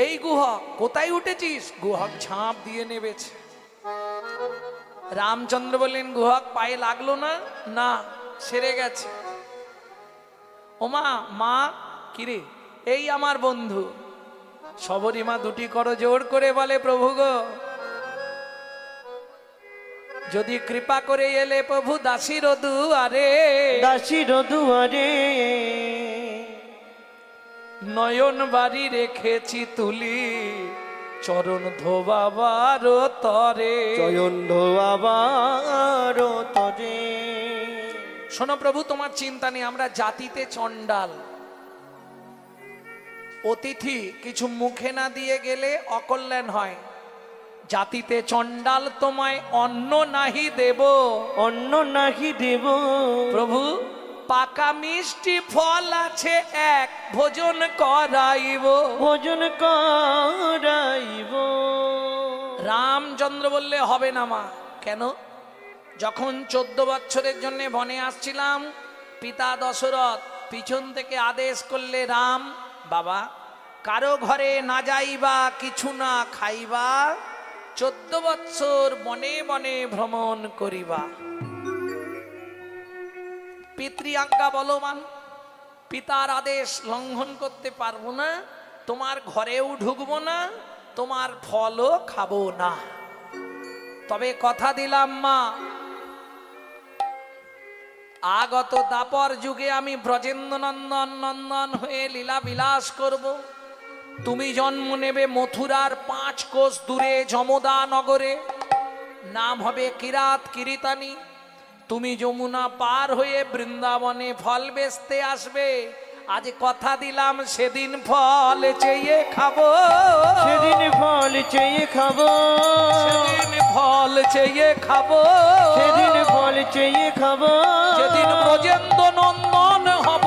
এই গুহক কোথায় উঠেছিস? গুহক ঝাঁপ দিয়ে নেবেছে। রামচন্দ্র বললেন গুহক পায়ে লাগলো না? না, সেরে গেছে। ওমা মা, কিরে? এই আমার বন্ধু। সবরী মা দুটি করো জোর করে বলে, প্রভু গো, যদি কৃপা করে এলে প্রভু দাসীর দুয়ারে, দাসীর দুয়ারে নয়ন বাড়ি রেখেছি তুলি চরণ ধোবাবার তরে। চয়ন ধোয়াবার তরে। শোনো প্রভু, তোমার চিন্তা নেই, আমরা জাতিতে চণ্ডাল। অতিথি কিছু মুখে না দিয়ে গেলে অকল্যাণ হয়। জাতিতে চণ্ডাল, তোমায় অন্ন নাহি দেব, অন্ন নাহি দেব প্রভু পাকা মিষ্টি ফল আছে এক, ভোজন করাইব। ভোজন করাইব। রামচন্দ্র বললে হবে না মা। কেন? যখন 14 বছরের জন্য বনে আসছিলাম, পিতা দশরথ পিছন থেকে আদেশ করলে, রাম বাবা কারো ঘরে না যাইবা, কিছু না খাইবা, 14 বছর বনে বনে ভ্রমণ করিবা। পিতৃ আজ্ঞা বলবান, পিতার আদেশ লঙ্ঘন করতে পারবো না, তোমার ঘরেও ঢুকবো না, তোমার ফলও খাবো না। তবে কথা দিলাম মা, আগত দাপর যুগে আমি ব্রজেন্দ্র নন্দন নন্দন হয়ে লীলা বিলাস করব। তুমি জন্ম নেবে মথুরার 5 কোষ দূরে যমদা নগরে, নাম হবে কিরাত কিরিতানি। তুমি যমুনা পার হয়ে বৃন্দাবনে ফল বেচতে আসবে। আজ কথা দিলাম, সেদিন ফল চেয়ে খাবো, সেদিন ফল চেয়ে খাবো, সেদিন ফল চেয়ে খাবো, সেদিন ফল চেয়ে খাবো, যেদিন ব্রজেন্দ্র নন্দন হব,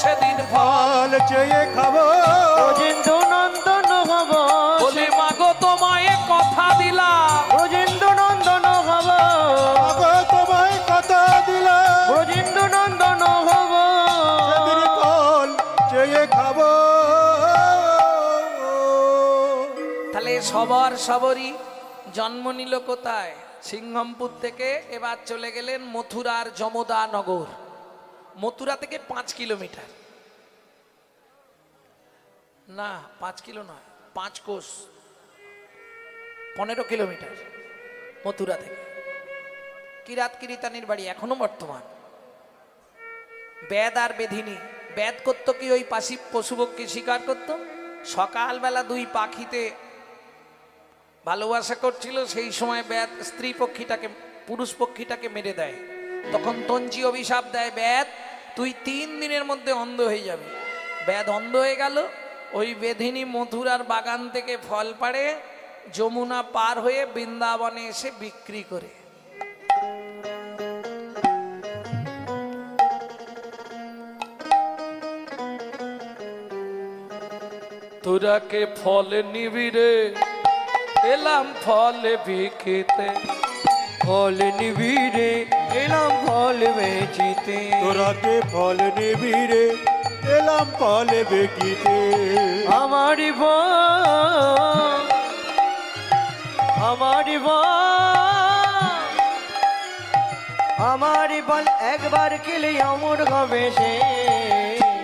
সেদিন ফল ফল চেয়ে খাবো, ব্রজেন্দ্র নন্দন হব। বলি মাগো তোমায় কথা দিলাম, ব্রজেন্দ্র নন্দন হব, আগো তোমায় কথা দিলাম, ব্রজেন্দ্র নন্দন হব। সেদিন ফল চেয়ে খাবো। তাহলে সবার সবরই জন্ম নিল কোথায়? সিংহমপুর থেকে এবার চলে গেলেন মথুরার যমদা নগর। মথুরা থেকে 5 কিলোমিটার, না 5 কিলো নয়, 5 কোষ, 15 কিলোমিটার মথুরা থেকে। কিরাত কিরিতানির বাড়ি এখনো বর্তমান। বেদ আর বেধিনী, বেদ করতো কি ওই পাশি পশুপক্ষী শিকার করতো। সকালবেলা দুই পাখিতে ভালোবাসা করছিল, সেই সময় বেদ স্ত্রী পক্ষীটাকে পুরুষ পক্ষীটাকে মেরে দেয়। তখন তঞ্জি অভিশাপ দেয়, বেদ তুই 3 দিনের মধ্যে অন্ধ হয়ে যাবি। বেদ অন্ধ হয়ে গেল। ওই বেধিনী মথুরার বাগান থেকে ফল পাড়ে যমুনা পার হয়ে বৃন্দাবনে এসে বিক্রি করে। তোরাকে ফল নিবিরে এলাম ফলে বিকিতে, ফল নিবিড়ে এলাম ফল বেচিতে, তোরাকে ফল নিবিড়ে এলাম ফল বেকিতে। আমারি বল, আমারি বল, আমারি বল একবার খেলে অমর হবে সে।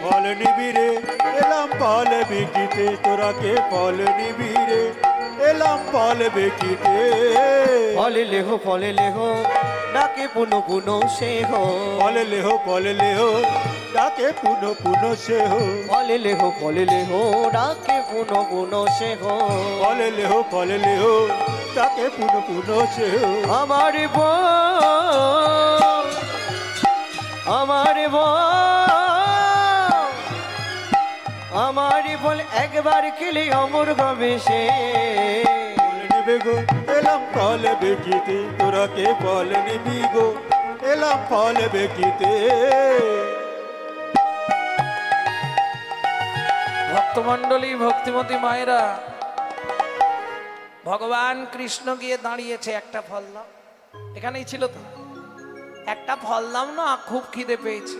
ফল নিবিড়ে এলাম ফল বেকিতে, তোরাকে ফল নিবিড়ে এলাম ফল বেকিতে। ফলে লেহো ডাকে পুনো পুনো সে হো। ফল লেহো ডাকে পুনো পুনো সে হো। ফলে লেহো ডাকে পুনো পুনো সে হো। ফল লেহো ডাকে পুনো পুনো সে হো। আমারি বল, আমারি বল, আমারি বল একবার খেলে অমর হবে সে। ফল নিবে গো এলাম ফল বেকিতে, তোরাকে ফল নিবি গো এলাম ফল বেকিতে। ভক্তমণ্ডলী, ভক্তিমতী মায়েরা, ভগবান কৃষ্ণ গিয়ে দাঁড়িয়েছে, একটা ফল দাও। এখানেই ছিল তো, একটা ফল দাও না, খুব খিদে পেয়েছে।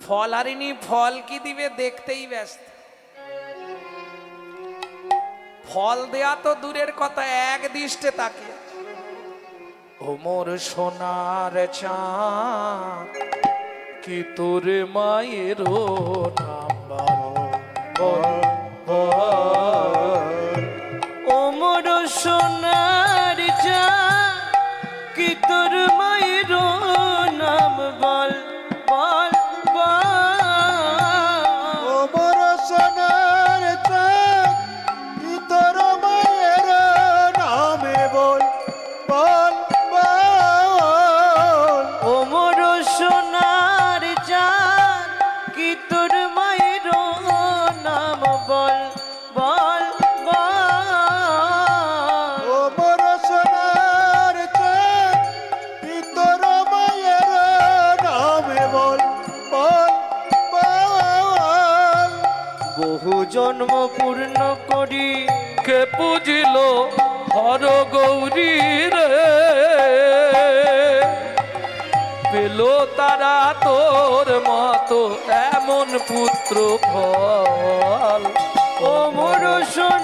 ফল হারিনি, ফল কি দিবে দেখতেই ব্যস্ত। ফল দেয়া তো দূরের কথা, এক দৃষ্টে তাকে ও মোর সোনার চাঁদ কি তোর মায়ের নাম বল, বল। ও মোর সোনার চাঁদ কি তোর মায়ের নাম বল, বল, বল। ও মোর সোনার চাঁদ কি তোর মায়ের নামে বল, বল, বল। ও মোর সোনার চাঁদ কি তোর মায়ের নাম বল, বল, বল। ও মোর সোনার চাঁদ কি তোর মায়ের নামে বল, বল, বল। বহু জন্ম পূর্ণ করি কে পুজিল হর গৌরী রে, পেল তারা তোর মতো এমন পুত্র ফল। ও মোর সোনার